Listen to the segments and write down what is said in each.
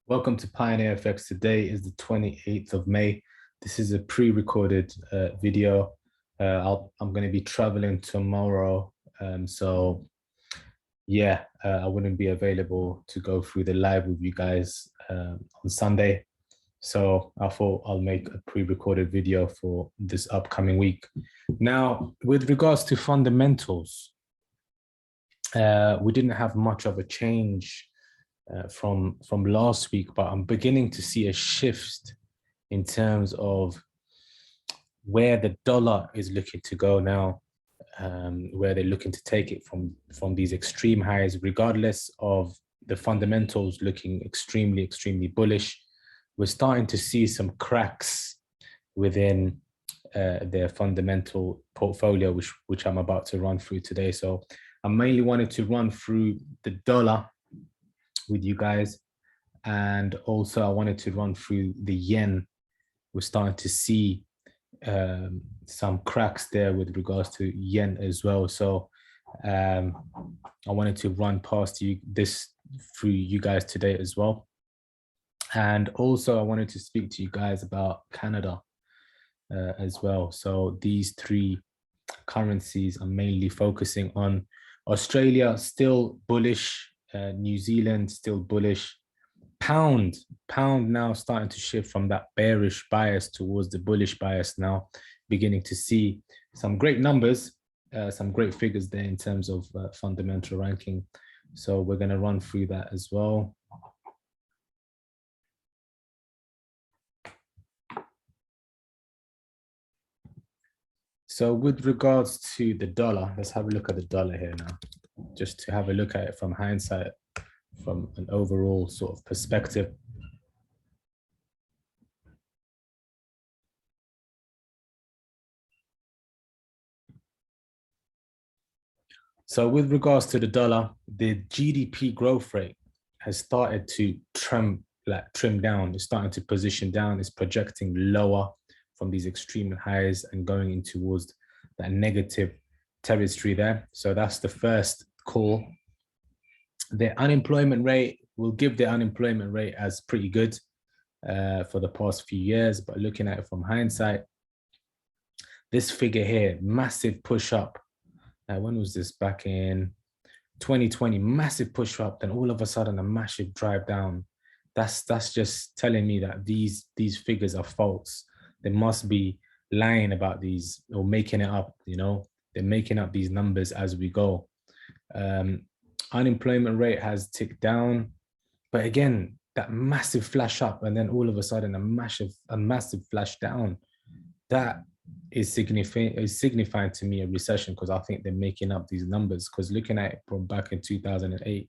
Welcome to Pioneer FX. Today is the 28th of May. This is a pre-recorded video. I'm going to be traveling tomorrow. So yeah, I wouldn't be available to go through the live with you guys on Sunday. So I thought I'll make a pre-recorded video for this upcoming week. Now, with regards to fundamentals, we didn't have much of a change from last week, but I'm beginning to see a shift in terms of where the dollar is looking to go now, where they're looking to take it from these extreme highs, regardless of the fundamentals looking extremely bullish. We're starting to see some cracks within their fundamental portfolio, which I'm about to run through today. So I mainly wanted to run through the dollar with you guys, and also I wanted to run through the yen. We're starting to see some cracks there with regards to yen as well. So I wanted to run past you through you guys today as well. And also I wanted to speak to you guys about Canada as well. So these three currencies are mainly focusing on. Australia still bullish, New Zealand still bullish. Pound now starting to shift from that bearish bias towards the bullish bias now, beginning to see some great numbers, some great figures there in terms of fundamental ranking. So we're going to run through that as well. So with regards to the dollar, let's have a look at the dollar here now, just to have a look at it from hindsight, from an overall sort of perspective. So with regards to the dollar, the GDP growth rate has started to trim down. It's starting to position down. It's projecting lower from these extreme highs and going in towards that negative territory there. So that's the first call. The unemployment rate, we'll give the unemployment rate as pretty good for the past few years, but looking at it from hindsight, this figure here, massive push up. When was this? Back in 2020, massive push up, then all of a sudden a massive drive down. That's just telling me that these figures are false. They must be lying about these or making it up, you know. They're making up these numbers as we go. Unemployment rate has ticked down, but again, that massive flash up and then all of a sudden a massive flash down. That is signifying to me a recession, because I think they're making up these numbers. Because looking at it from back in 2008,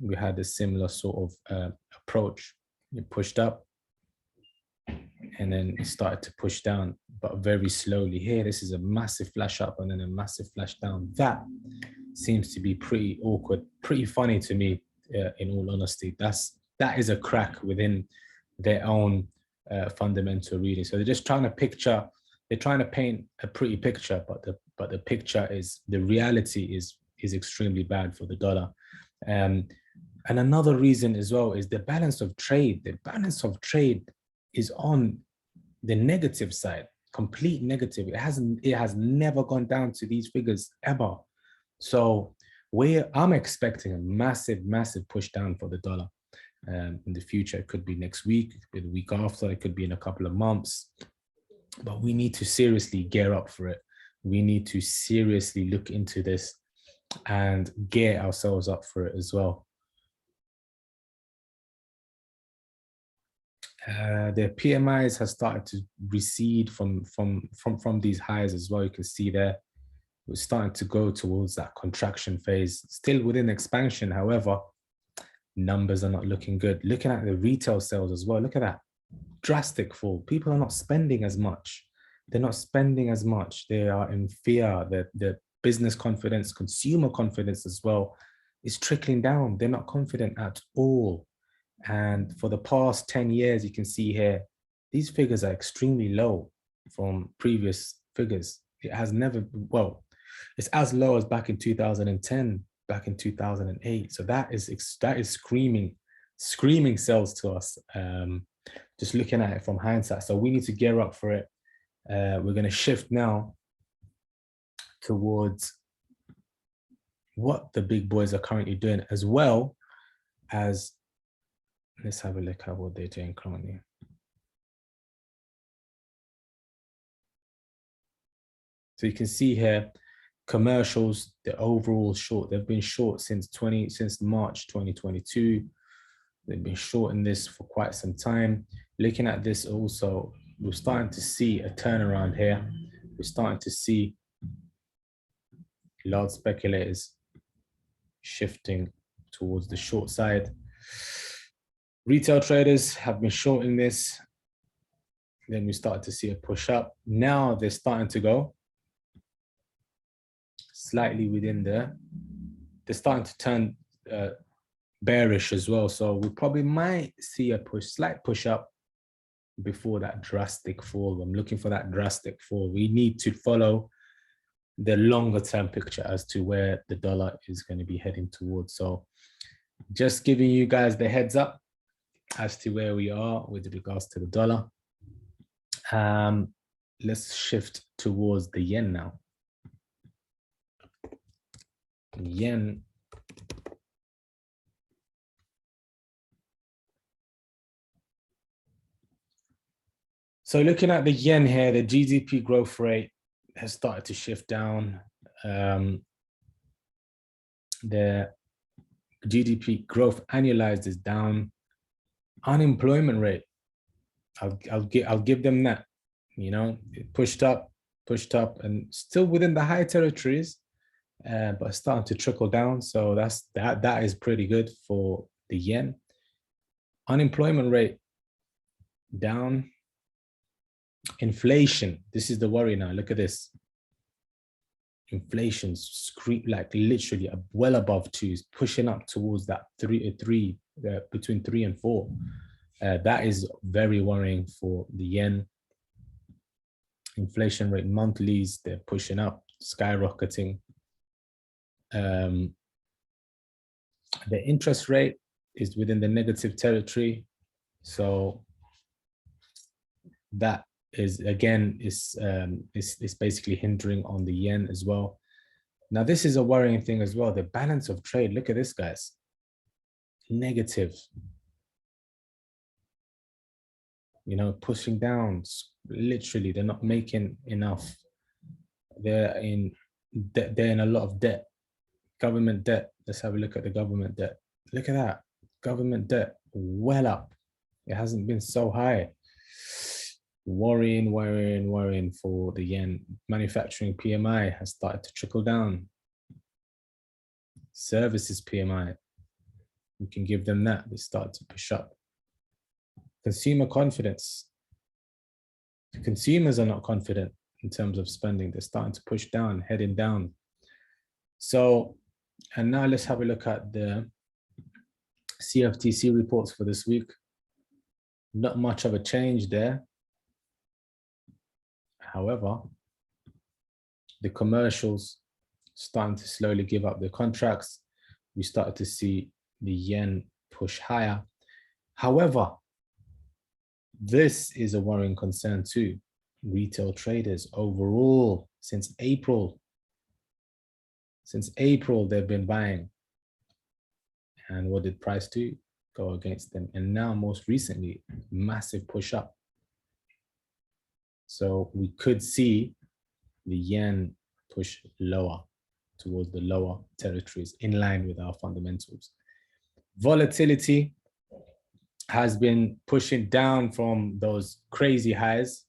we had a similar sort of approach. It pushed up and then it started to push down, but very slowly. Here, this is a massive flash up and then a massive flash down. That seems to be pretty awkward, pretty funny to me, in all honesty. That is a crack within their own fundamental reading. So they're just trying to paint a pretty picture, but the picture is, the reality is extremely bad for the dollar. And another reason as well is the balance of trade. The balance of trade is on the negative side, complete negative. It has never gone down to these figures ever. So I'm expecting a massive push down for the dollar. In the future. It could be next week, it could be the week after, it could be in a couple of months, but we need to seriously gear up for it. We need to seriously look into this and gear ourselves up for it as well. The PMIs has started to recede from these highs as well. You can see there, we're starting to go towards that contraction phase, still within expansion. However, numbers are not looking good. Looking at the retail sales as well, look at that drastic fall. People are not spending as much. They're not spending as much. They are in fear. The business confidence, consumer confidence as well is trickling down. They're not confident at all. And for the past 10 years, you can see here, these figures are extremely low from previous figures. It has never, well, it's as low as back in 2010. back in 2008. So that is screaming sales to us. Just looking at it from hindsight. So we need to gear up for it. We're going to shift now towards what the big boys are currently doing, as well as, let's have a look at what they're doing currently. So you can see here, commercials, the overall short, they've been short since March 2022. They've been short in this for quite some time. Looking at this also, we're starting to see a turnaround here. We're starting to see large speculators shifting towards the short side. Retail traders have been shorting this. Then we started to see a push up. Now they're starting to go slightly within there. They're starting to turn bearish as well. So we probably might see a slight push up before that drastic fall. I'm looking for that drastic fall. We need to follow the longer term picture as to where the dollar is going to be heading towards. So just giving you guys the heads up as to where we are with regards to the dollar. Let's shift towards the yen now. Yen. So looking at the yen here, the GDP growth rate has started to shift down. The GDP growth annualized is down. Unemployment rate, I'll give them that. You know, it pushed up, and still within the high territories, but starting to trickle down. So that is pretty good for the yen. Unemployment rate down. Inflation, this is the worry now. Look at this. Inflation's like literally well above 2, pushing up towards that 3, between 3 and 4. That is very worrying for the yen. Inflation rate monthlies, they're pushing up, skyrocketing. The interest rate is within the negative territory. So that is, again, is basically hindering on the yen as well. Now, this is a worrying thing as well. The balance of trade, look at this, guys. Negative. You know, pushing down. Literally, they're not making enough. They're in a lot of debt. Government debt. Let's have a look at the government debt. Look at that. Government debt well up. It hasn't been so high. Worrying for the yen. Manufacturing PMI has started to trickle down. Services PMI, we can give them that. They start to push up. Consumer confidence. The consumers are not confident in terms of spending. They're starting to push down, heading down. So, and now let's have a look at the CFTC reports for this week. Not much of a change there. However, the commercials starting to slowly give up their contracts. We started to see the yen push higher. However, this is a worrying concern too. Retail traders overall, since April, they've been buying. And what did price do? Go against them. And now most recently, massive push up. So we could see the yen push lower towards the lower territories in line with our fundamentals. Volatility has been pushing down from those crazy highs.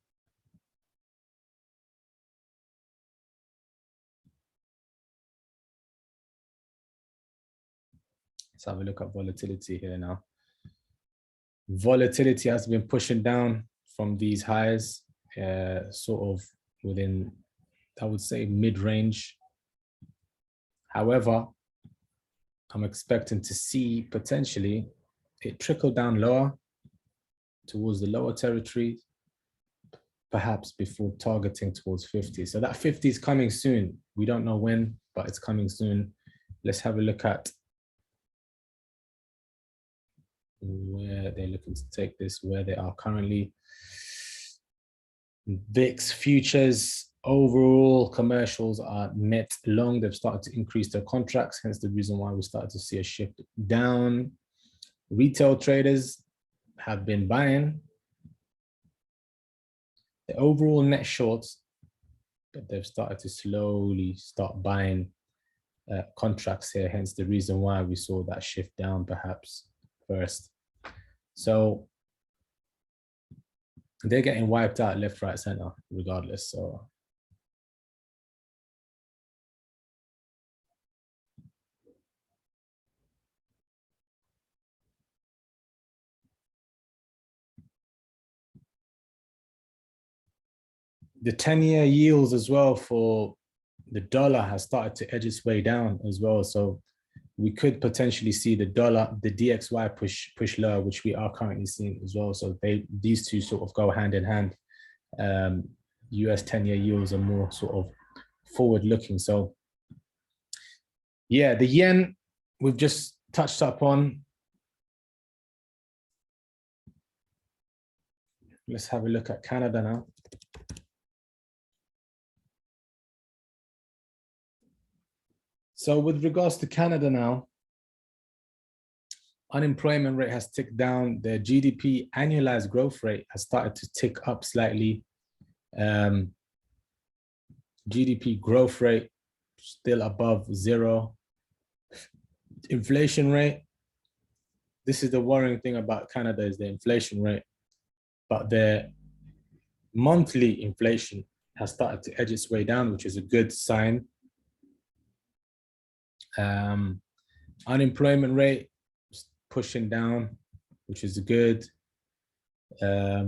Let's have a look at volatility here now. Volatility has been pushing down from these highs, sort of within, I would say, mid-range. However, I'm expecting to see potentially it trickle down lower towards the lower territory, perhaps before targeting towards 50. So that 50 is coming soon. We don't know when, but it's coming soon. Let's have a look at where they're looking to take this, where they are currently. VIX futures, overall commercials are net long. They've started to increase their contracts, hence the reason why we started to see a shift down. Retail traders have been buying. The overall net shorts, but they've started to slowly start buying contracts here, hence the reason why we saw that shift down perhaps first. So they're getting wiped out left, right, center, regardless. So the 10-year yields as well for the dollar has started to edge its way down as well. So we could potentially see the dollar, the DXY push lower, which we are currently seeing as well. So these two sort of go hand in hand. US 10-year yields are more sort of forward looking. So yeah, the yen we've just touched up on. Let's have a look at Canada now. So with regards to Canada now, unemployment rate has ticked down. The GDP annualized growth rate has started to tick up slightly. GDP growth rate still above 0. Inflation rate, this is the worrying thing about Canada, is the inflation rate, but their monthly inflation has started to edge its way down, which is a good sign. Unemployment rate pushing down, which is good. Their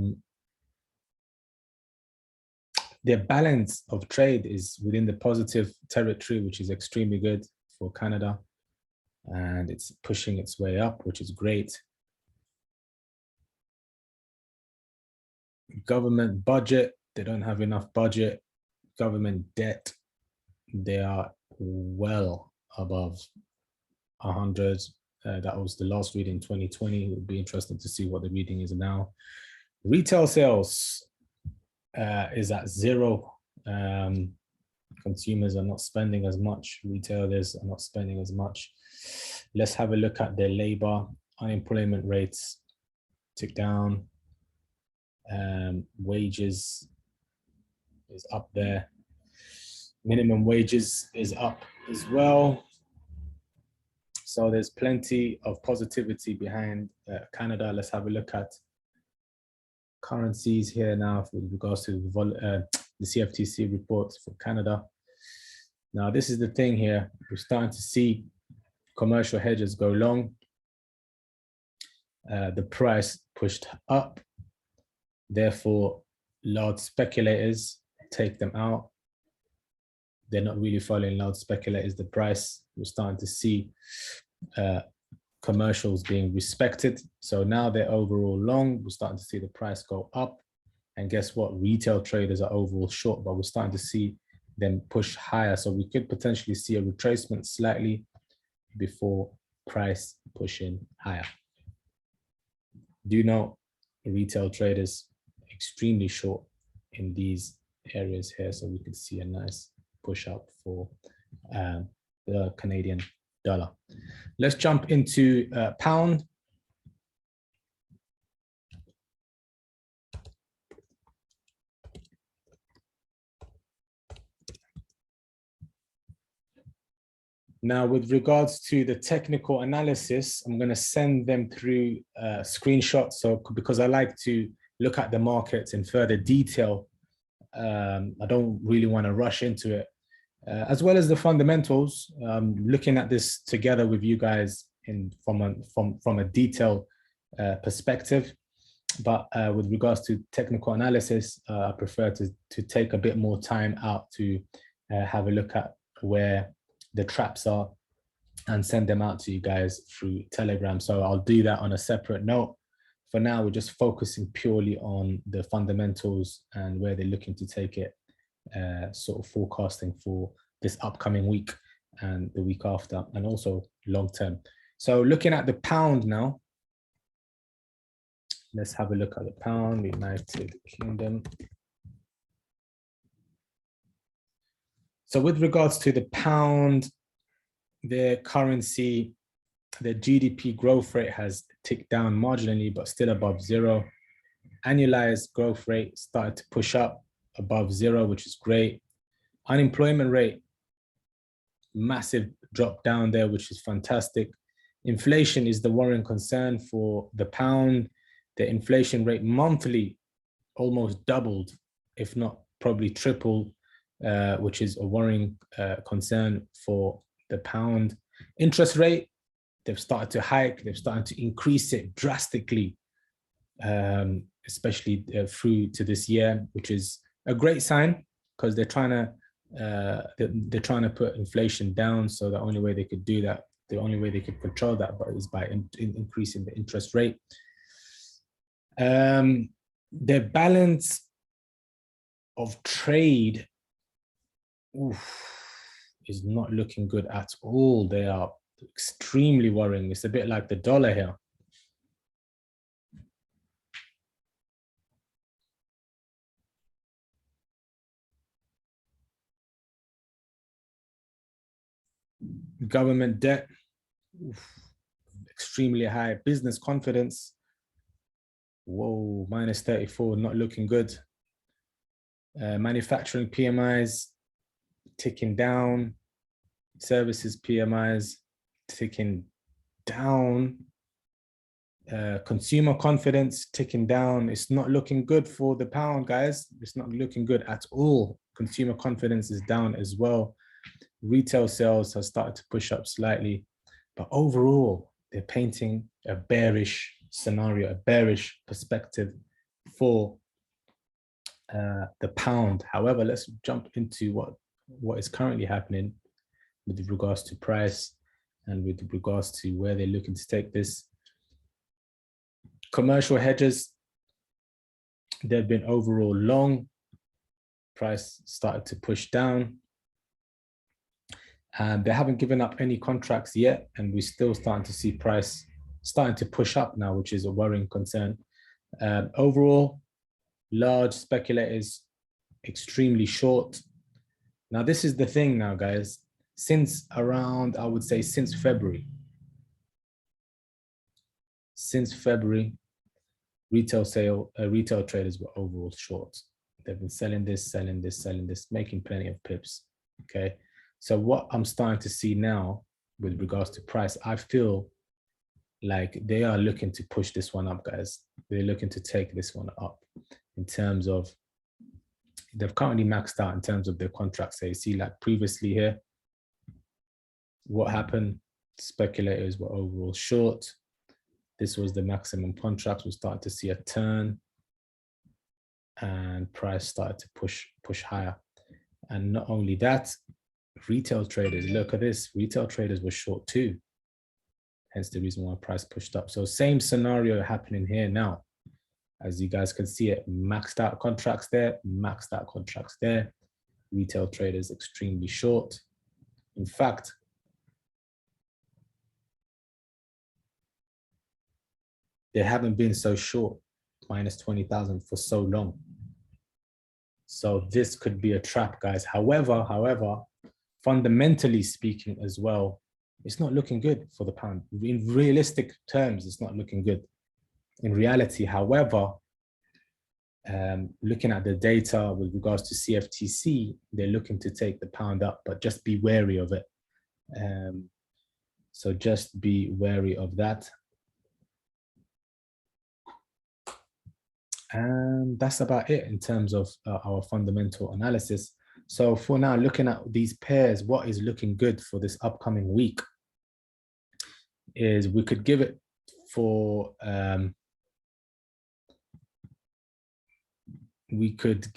balance of trade is within the positive territory, which is extremely good for Canada. And it's pushing its way up, which is great. Government budget, they don't have enough budget. Government debt, they are well above 100. That was the last reading, 2020. It would be interesting to see what the reading is now. Retail sales is at 0. Consumers are not spending as much. Retailers are not spending as much. Let's have a look at their labor. Unemployment rates tick down. Wages is up there. Minimum wages is up as well. So there's plenty of positivity behind Canada. Let's have a look at currencies here now with regards to the CFTC reports for Canada. Now, this is the thing here. We're starting to see commercial hedges go long. The price pushed up. Therefore, large speculators take them out. They're not really following large speculators, the price. We're starting to see commercials being respected. So now they're overall long. We're starting to see the price go up. And guess what? Retail traders are overall short, but we're starting to see them push higher. So we could potentially see a retracement slightly before price pushing higher. Do note, retail traders extremely short in these areas here. So we could see a nice push up for the Canadian dollar. Let's jump into pound. Now, with regards to the technical analysis, I'm going to send them through screenshots. So because I like to look at the markets in further detail, I don't really want to rush into it. As well as the fundamentals, looking at this together with you guys from a detailed perspective. But with regards to technical analysis, I prefer to take a bit more time out to have a look at where the traps are and send them out to you guys through Telegram. So I'll do that on a separate note. For now, we're just focusing purely on the fundamentals and where they're looking to take it, sort of forecasting for this upcoming week. and the week after, and also long term. So looking at the pound now, let's have a look at the pound, United Kingdom. So with regards to the pound, their currency, the GDP growth rate has ticked down marginally, but still above zero. Annualized growth rate started to push up above zero, which is great. Unemployment rate, massive drop down there, which is fantastic. Inflation is the worrying concern for the pound. The inflation rate monthly almost doubled, if not probably tripled, which is a worrying concern for the pound. Interest rate, they've started to hike, they've started to increase it drastically, especially through to this year, which is a great sign because they're trying to put inflation down. So the only way they could do that, the only way they could control that, but is by increasing the interest rate. Their balance of trade is not looking good at all. They are extremely worrying. It's a bit like the dollar here. Government debt, extremely high. Business confidence, whoa, minus 34, not looking good. Manufacturing PMIs ticking down. Services PMIs ticking down. Consumer confidence ticking down. It's not looking good for the pound, guys. It's not looking good at all. Consumer confidence is down as well. Retail sales have started to push up slightly, but overall, they're painting a bearish scenario, a bearish perspective for the pound. However, let's jump into what is currently happening with regards to price and with regards to where they're looking to take this. Commercial hedges, they've been overall long. Price started to push down. And they haven't given up any contracts yet, and we're still starting to see price starting to push up now, which is a worrying concern. Overall, large speculators extremely short. Now, this is the thing now, guys. Since around, I would say since February, retail traders were overall short. They've been selling this, making plenty of pips, okay? So what I'm starting to see now with regards to price, I feel like they are looking to push this one up, guys. They're looking to take this one up in terms of, they've currently maxed out in terms of their contracts. So you see like previously here, what happened? Speculators were overall short. This was the maximum contracts. We started to see a turn and price started to push higher. And not only that, retail traders, look at this, retail traders were short too. Hence the reason why price pushed up. So same scenario happening here now. As you guys can see it, maxed out contracts there, maxed out contracts there. Retail traders extremely short. In fact, they haven't been so short, minus 20,000 for so long. So this could be a trap, guys. However, fundamentally speaking as well, it's not looking good for the pound. In realistic terms, it's not looking good. In reality, however, looking at the data with regards to CFTC, they're looking to take the pound up, but just be wary of it. So just be wary of that. And that's about it in terms of our fundamental analysis. So for now, looking at these pairs, what is looking good for this upcoming week is we could give it for, we could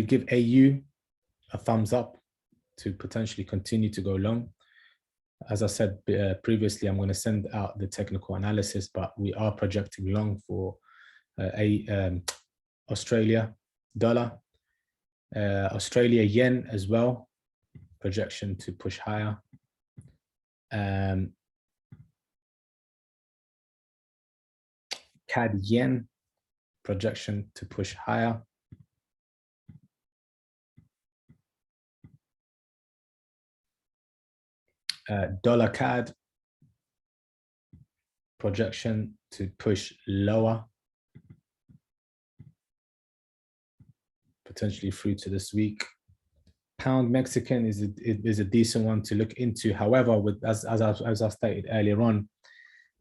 give AU a thumbs up to potentially continue to go long. As I said previously, I'm going to send out the technical analysis, but we are projecting long for Australia dollar, Australia yen as well. projection to push higher. CAD yen, projection to push higher. Dollar CAD, projection to push lower, potentially through to this week. Pound Mexican is a decent one to look into. However, as I stated earlier on,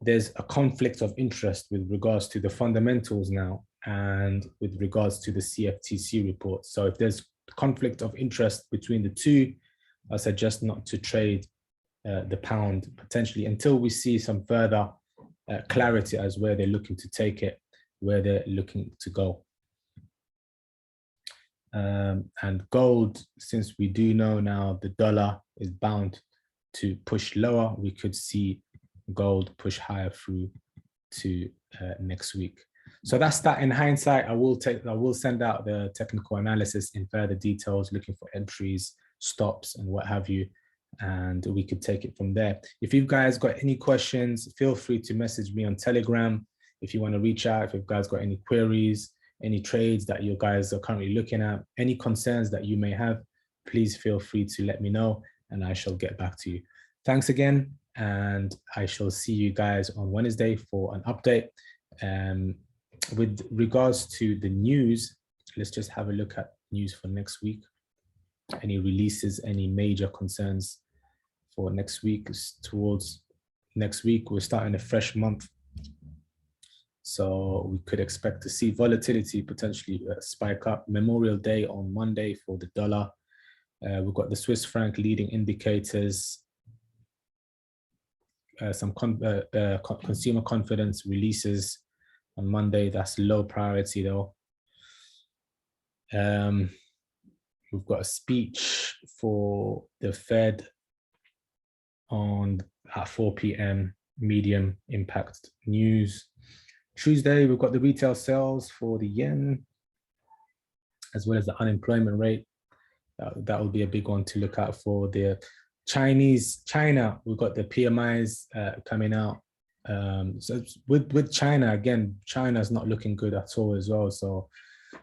there's a conflict of interest with regards to the fundamentals now and with regards to the CFTC report. So if there's conflict of interest between the two, I suggest not to trade the pound potentially until we see some further clarity as where they're looking to take it, where they're looking to go. And gold, since we do know now the dollar is bound to push lower, we could see gold push higher through to next week. So that's that in hindsight. I will send out the technical analysis in further details, looking for entries, stops, and what have you, and we could take it from there. If you guys got any questions, feel free to message me on Telegram. If you want to reach out, if you guys got any queries, any trades that you guys are currently looking at, any concerns that you may have, please feel free to let me know and I shall get back to you. Thanks again, and I shall see you guys on Wednesday for an update. With regards to the news, let's just have a look at news for next week. Any releases, any major concerns for next week? Towards next week, we're starting a fresh month. So we could expect to see volatility potentially spike up. Memorial Day on Monday for the dollar. We've got the Swiss franc leading indicators. Some consumer confidence releases on Monday. That's low priority though. We've got a speech for the Fed at 4 p.m. medium impact news. Tuesday, we've got the retail sales for the yen, as well as the unemployment rate. That will be a big one to look out for. The China, we've got the PMIs coming out. So with China, again, China's not looking good at all as well. So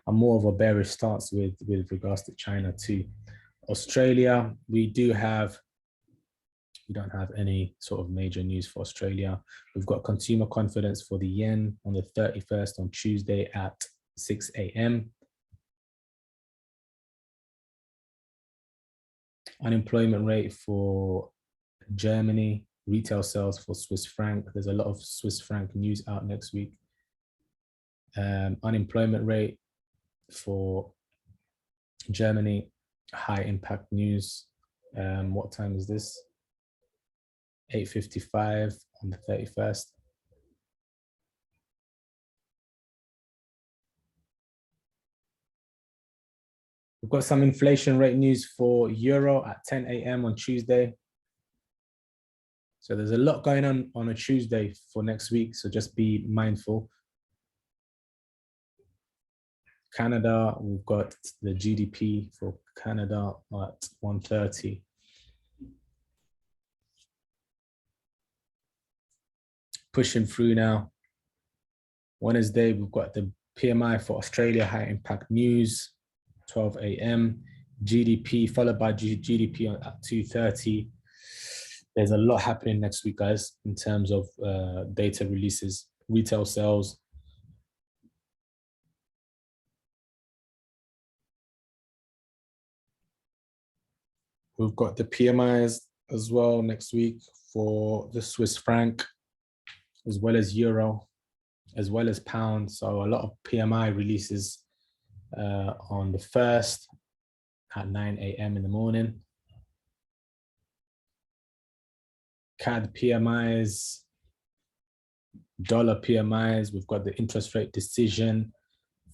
I'm more of a bearish stance with regards to China too. Australia, we don't have any sort of major news for Australia. We've got consumer confidence for the yen on the 31st on Tuesday at 6 a.m. Unemployment rate for Germany, retail sales for Swiss franc. There's a lot of Swiss franc news out next week. Unemployment rate for Germany, high impact news. What time is this? 8:55 on the 31st. We've got some inflation rate news for Euro at 10 a.m. on Tuesday. So there's a lot going on a Tuesday for next week, so just be mindful. Canada, we've got the GDP for Canada at 130. Pushing through now. Wednesday, we've got the PMI for Australia, high impact news, 12 a.m. GDP followed by GDP at 2:30. There's a lot happening next week, guys, in terms of data releases, retail sales. We've got the PMIs as well next week for the Swiss franc, as well as Euro, as well as pound. So a lot of PMI releases on the 1st at 9 a.m. in the morning. CAD PMIs, dollar PMIs. We've got the interest rate decision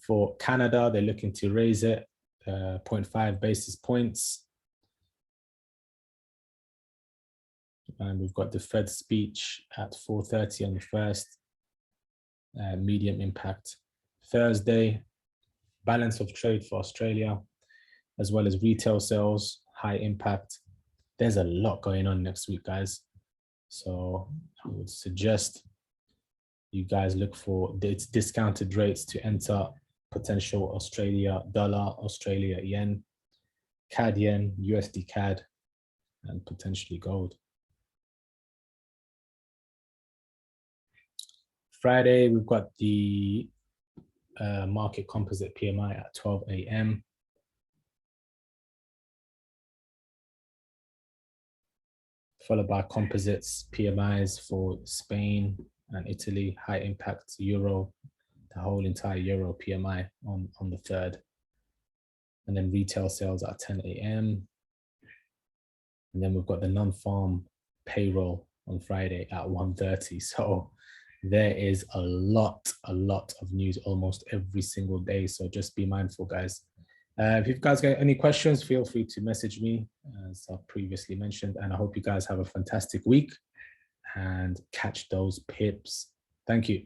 for Canada. They're looking to raise it 0.5 basis points. And we've got the Fed speech at 4:30 on the 1st, medium impact. Thursday, balance of trade for Australia, as well as retail sales, high impact. there's a lot going on next week, guys. So I would suggest you guys look for discounted rates to enter potential Australia dollar, Australia yen, CAD yen, USD CAD, and potentially gold. Friday, we've got the market composite PMI at 12 a.m. Followed by composites PMIs for Spain and Italy, high impact Euro, the whole entire Euro PMI on the 3rd. And then retail sales at 10 a.m. And then we've got the non-farm payroll on Friday at 1:30. So there is a lot of news almost every single day. So just be mindful, guys. If you guys got any questions, feel free to message me, as I previously mentioned. And I hope you guys have a fantastic week and catch those pips. Thank you.